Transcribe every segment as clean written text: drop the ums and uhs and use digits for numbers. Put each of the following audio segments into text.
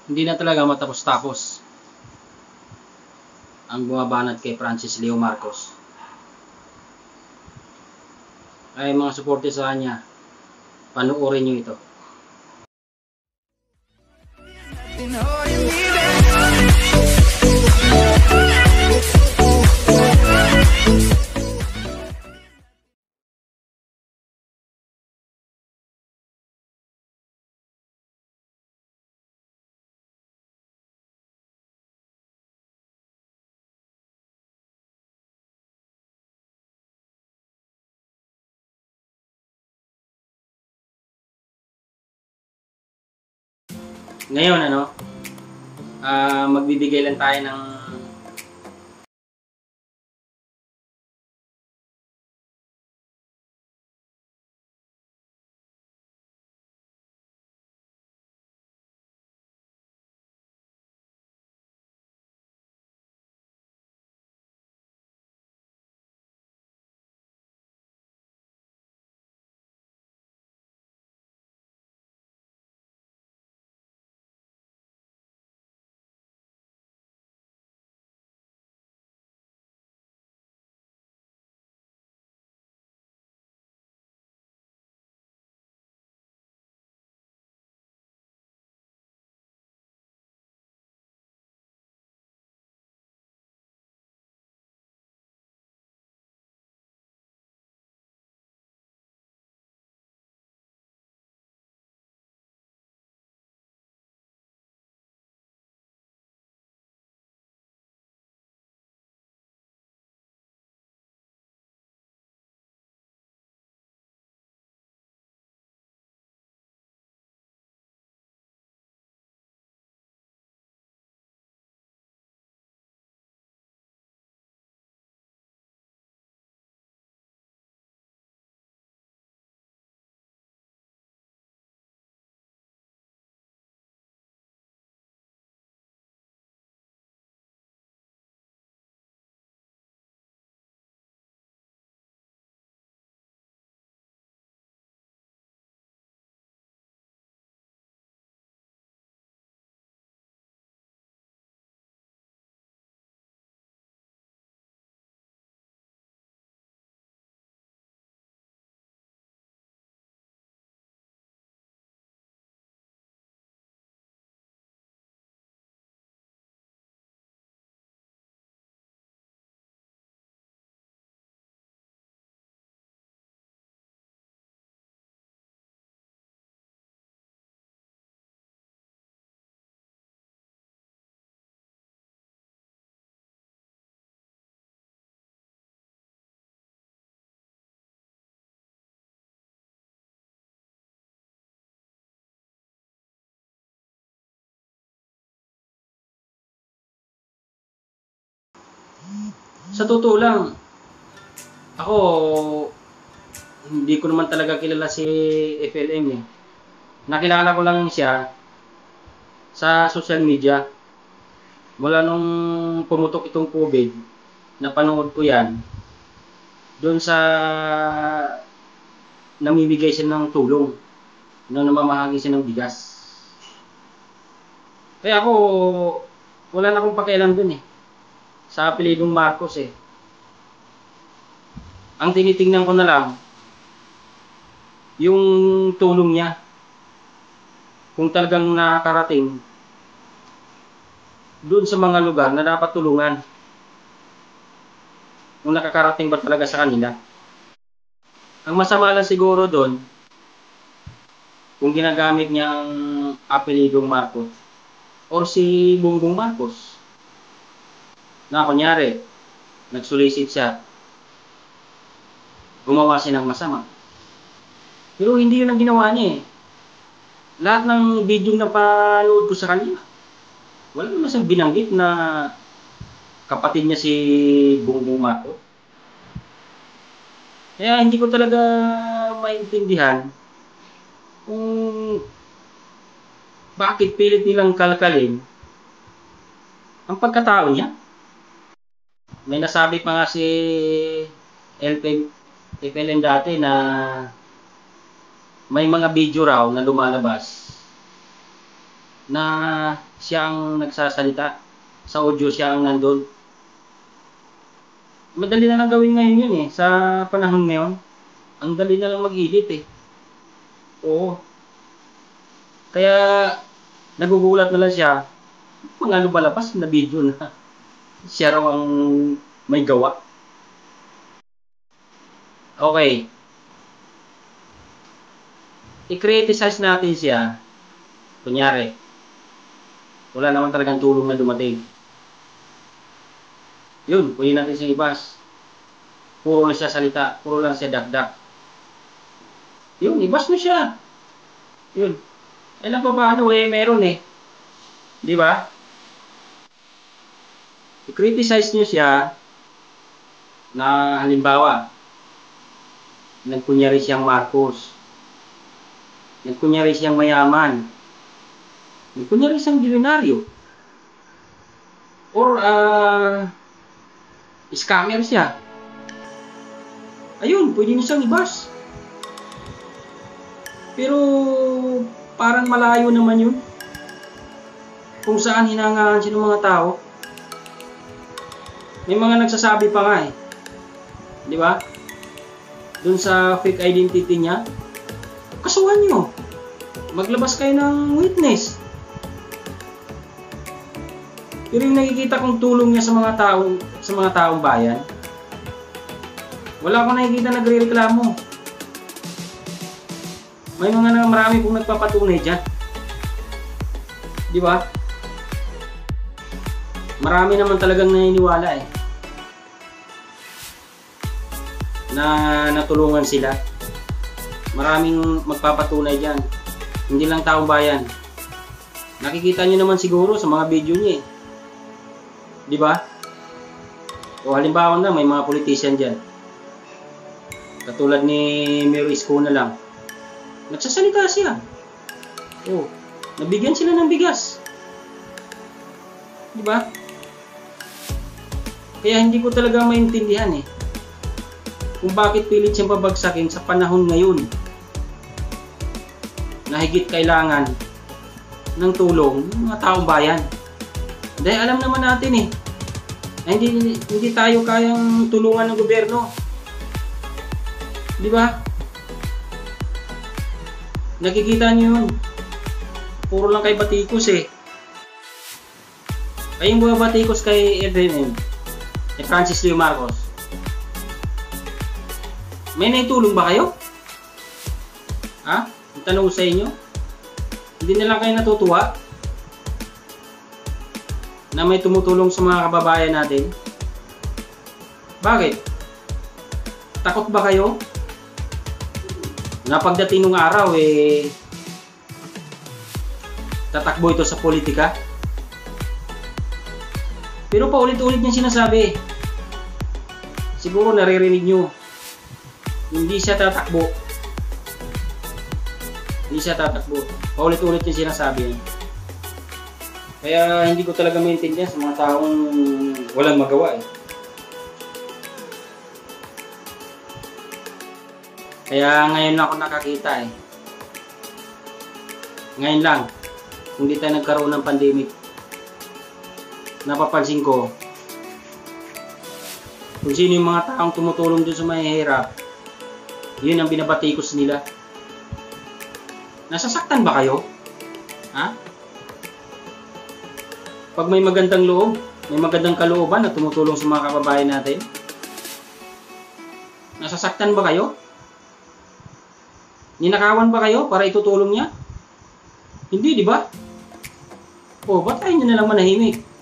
Hindi na talaga matapos-tapos ang bumabanat kay Francis Leo Marcos. Ay mga suporte sa kanya, panuorin nyo ito. Ngayon magbibigay lang tayo ng sa totoo lang, ako hindi ko naman talaga kilala si FLM eh. Nakilala ko lang siya sa social media. Mula nung pumutok itong COVID, napanood ko yan doon sa namimigay siya ng tulong, nang namamahagi siya ng bigas. Kaya ako, wala na akong pakialam dun eh, sa apelidong Marcos eh. Ang tinitingnan ko na lang, yung tulong niya. Kung talagang nakakarating doon sa mga lugar na dapat tulungan. Kung nakakarating ba talaga sa kanila. Ang masama lang siguro doon, kung ginagamit niya ang apelidong Marcos or si Bongbong Marcos. Na kunyari, nagsolicit siya, gumawa siya ng masama. Pero hindi yun ang ginawa niya eh. Lahat ng video na napanood ko sa kanila, wala naman siyang binanggit na kapatid niya si Bongbong Marcos. Kaya hindi ko talaga maintindihan kung bakit pilit nilang kalkalin ang pagkatao niya. May nasabi pa nga si FLM dati na may mga video raw na lumalabas na siya ang nagsasalita. Sa audio siya ang nandun. Madali na lang gawin ngayon yun eh. Sa panahon ngayon, ang dali na lang mag-edit eh. Oo. Kaya nagugulat na lang siya. Mga lumalabas na video na siya raw ang may gawa. Okay. I-criticize natin siya. Kunyari, wala naman talagang tulong na dumating. Yun, pwede natin siyang ibas. Puro lang siya salita, puro lang siya dakdak. Yun, ibas mo siya. Yun. Alam pa paano eh, meron eh. Di ba? I-criticize nyo siya na halimbawa, nagkunyari siyang Marcos. Nagkunyari siyang mayaman. Nagkunyari siyang bilyonaryo. Or, scammer siya. Ayun, pwede nyo siyang ibas. Pero, parang malayo naman yun. Kung saan hinangaan siya ng mga tao. May mga nagsasabi pa nga eh. Di ba? Doon sa fake identity niya, kasuhan nyo. Maglabas kayo ng witness. Pero yung nakikita kong tulong niya sa mga taong bayan, wala akong nakikita nagrereklamo. May mga marami pong nagpapatunay dyan. Di ba? Marami naman talagang naniniwala eh. Na natulungan sila. Maraming magpapatunay dyan. Hindi lang taong bayan. Nakikita nyo naman siguro sa mga video niya eh. Di ba? O halimbawa na may mga politician dyan. Katulad ni Mayor Isko na lang. Nagsasalita siya. O, nabigyan sila ng bigas. Di ba? Kaya hindi ko talaga maintindihan eh. Kung bakit pilit siyang pabagsakin sa panahon ngayon na higit kailangan ng tulong ng mga taong bayan. Dahil alam naman natin eh, na hindi tayo kayang tulungan ng gobyerno. Di ba? Nakikita niyo yun. Puro lang kay batikos eh. Kayong buha batikos kay FMM, kay Francis Leo Marcos. May naitulong ba kayo? Ha? Ang tanong sa inyo? Hindi na lang kayo natutuwa na may tumutulong sa mga kababayan natin? Bakit? Takot ba kayo na pagdating ng araw eh tatakbo ito sa politika? Pero paulit-ulit niyang sinasabi. Siguro naririnig nyo. Hindi siya tatakbo. Hindi siya tatakbo. Paulit-ulit yung sinasabi. Kaya hindi ko talaga maintindihan sa mga taong walang magawa eh. Kaya ngayon lang ako nakakita eh. Ngayon lang. Kung di tayo nagkaroon ng pandemic. Napapansin ko kung sino yung mga taong tumutulong dun sa mahihirap. Yun ang binabatikos nila. Nasasaktan ba kayo? Ha? Pag may magandang loob, may magandang kalooban na tumutulong sa mga kababayan natin, nasasaktan ba kayo? Ninakawan ba kayo para itutulong niya? Hindi, di ba? O, ba't tayo na lang manahimik?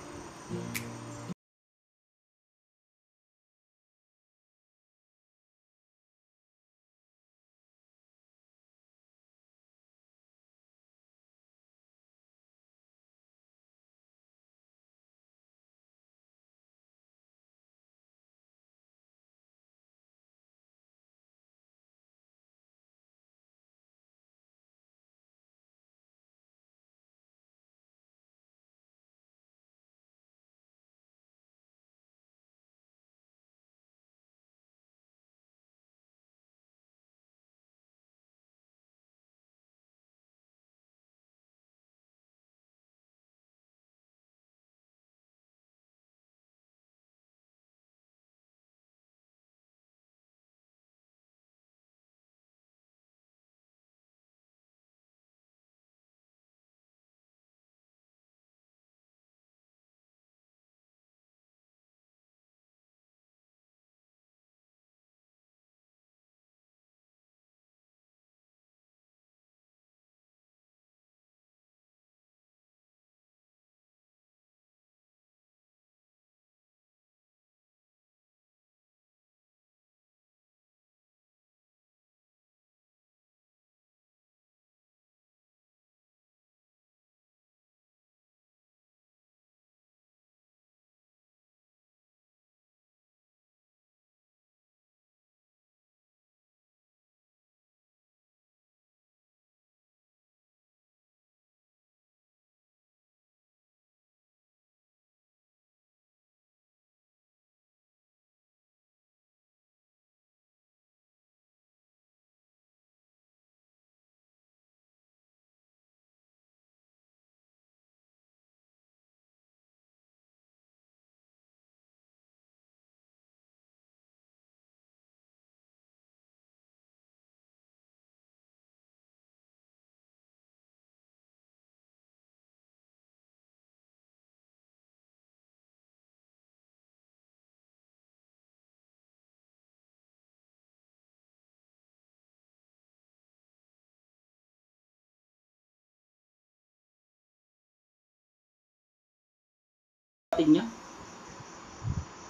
niya.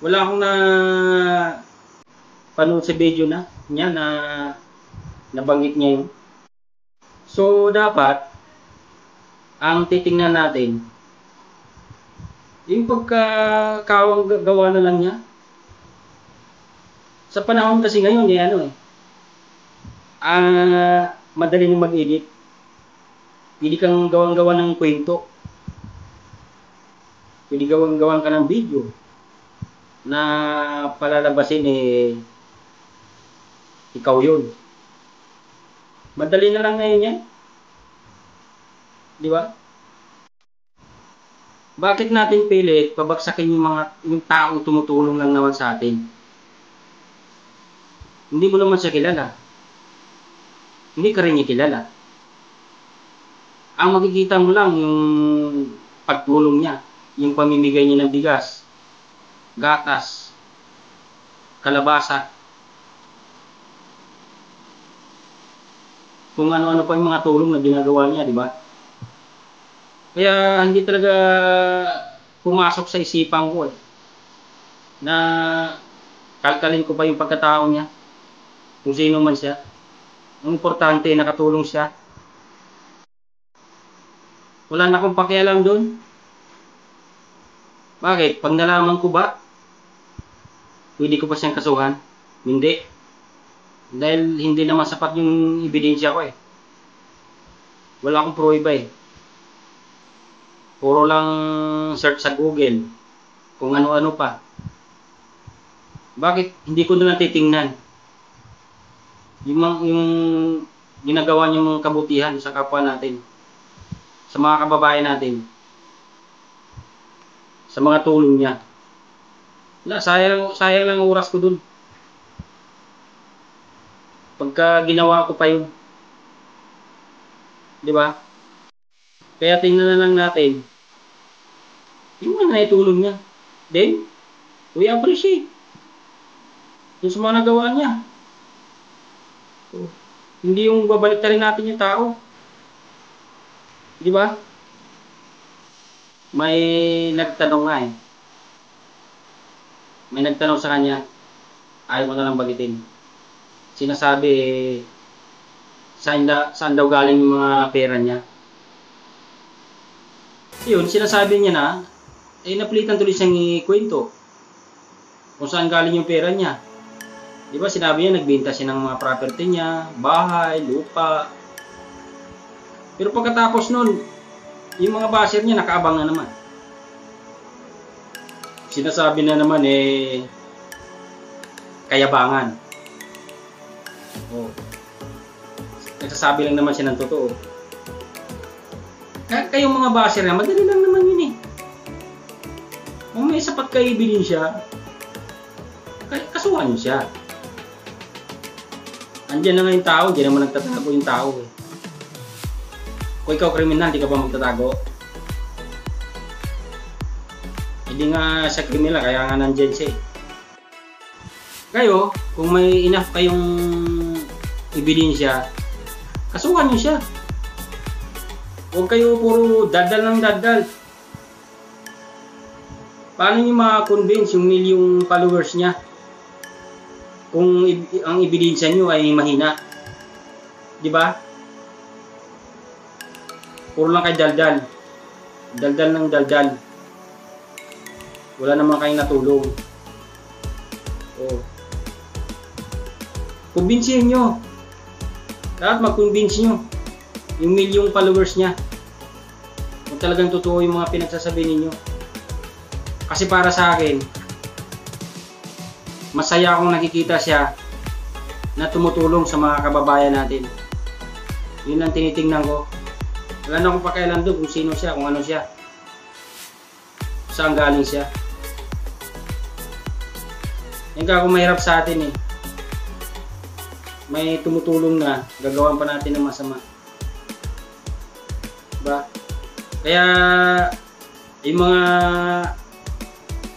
Wala akong na panood sa video niya na nabanggit niya yun. So, dapat, ang titingnan natin, yung pagkakawang gawa na lang niya. Sa panahon kasi ngayon, madali nang mag-edit. Pwede kang gawang-gawa ng kwento. Pwede gawang-gawan ka ng video na palalabasin ikaw yun. Madali na lang ngayon yan. Di ba? Bakit natin pilit pabagsakin yung taong tumutulong lang naman sa atin? Hindi mo naman siya kilala. Hindi ka rin niya kilala. Ang makikita mo lang yung pagtulong niya, yung pamimigay niya ng bigas, gatas, kalabasa, kung ano-ano pa yung mga tulong na ginagawa niya, di ba? Kaya hindi talaga pumasok sa isipan ko na kalkalin ko pa yung pagkatao niya, kung sino man siya. Ang importante, nakatulong siya. Wala na akong pakialam doon. Bakit? Pag nalaman ko ba, pwede ko pa siyang kasuhan? Hindi. Dahil hindi naman sapat yung ebidensya ko Wala akong pruweba Puro lang search sa Google. Kung ano-ano pa. Bakit hindi ko na titingnan? Yung ginagawa niyong kabutihan sa kapwa natin. Sa mga kababayan natin. Sa mga tulong niya. Sayang lang ang oras ko dun. Pagka ginawa ko pa yun. Di ba? Kaya tingnan na lang natin yung mga naitulong niya. Then, we appreciate yung sa mga nagawa niya. Hindi yung babalik rin natin yung tao. Di ba? May nagtanong nga May nagtanong sa kanya, ayaw mo na lang bagitin. Sinasabi saan daw galing yung mga pera niya. Yun, sinasabi niya na, napilitan tuloy siyang ikwento kung saan galing yung pera niya. Di ba sinabi niya, nagbenta siya ng mga property niya, bahay, lupa. Pero pagkatapos nun, yung mga basher niya nakaabang na naman. Sinasabi na naman kayabangan. Nagsasabi lang naman siya ng totoo. Kayong mga basher na, madali lang naman yun Kung may sapat kayo ebidensya, kasuhan niyo siya. Andiyan na nga yung tao, hindi naman nagtatago yung tao Kung ikaw kriminal, di ka ba magtatago? Hindi nga siya kriminal, kaya nga nandyan siya Kayo, kung may enough kayong ebidensya, kasuhan niyo siya. Huwag kayo puro dadal ng dadal. Paano niyo ma-convince yung milyong followers niya kung ang ebidensya niyo ay mahina? Di ba? Puro lang kayo daldal. Daldal ng daldal. Wala naman kayong natulong. Kumbinsihin nyo. Dapat mag-convince nyo yung milyong followers niya. Kung talagang totoo yung mga pinagsasabi ninyo. Kasi para sa akin, masaya akong nakikita siya na tumutulong sa mga kababayan natin. Yun ang tinitingnan ko. Wala na akong pakialam doon kung sino siya, kung ano siya. Saan galing siya. Yung kung mahirap sa atin may tumutulong na, gagawan pa natin ng masama. Diba? Kaya, yung mga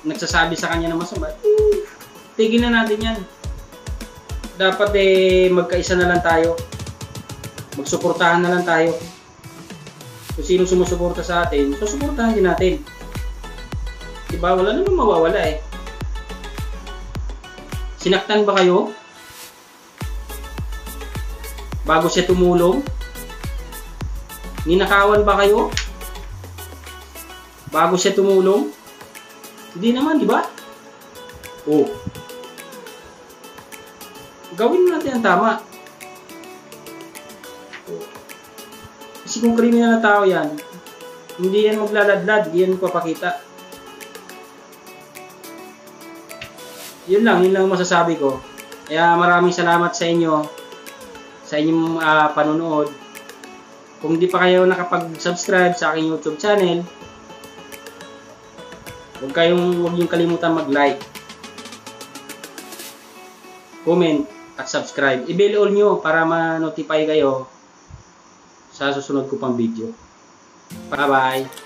nagsasabi sa kanya ng masama, tigil na natin yan. Dapat magkaisa na lang tayo. Magsuportahan na lang tayo. Kung sino sumusuporta sa atin, susuportahan din natin. Diba? Wala namang mawawala eh. Sinaktan ba kayo? Bago siya tumulong? Ninakawan ba kayo? Bago siya tumulong? Hindi naman, di ba? Oh. Gawin natin ang tama. Kasi kung kriminal na tao yan, hindi yan maglaladlad, hindi yan papakita. Yun lang masasabi ko. Kaya maraming salamat sa inyo, sa inyong panonood. Kung di pa kayo nakapag-subscribe sa aking YouTube channel, huwag niyong kalimutan mag-like, comment, at subscribe. I-bell all nyo para ma-notify kayo sa susunod ko pang video. Bye-bye!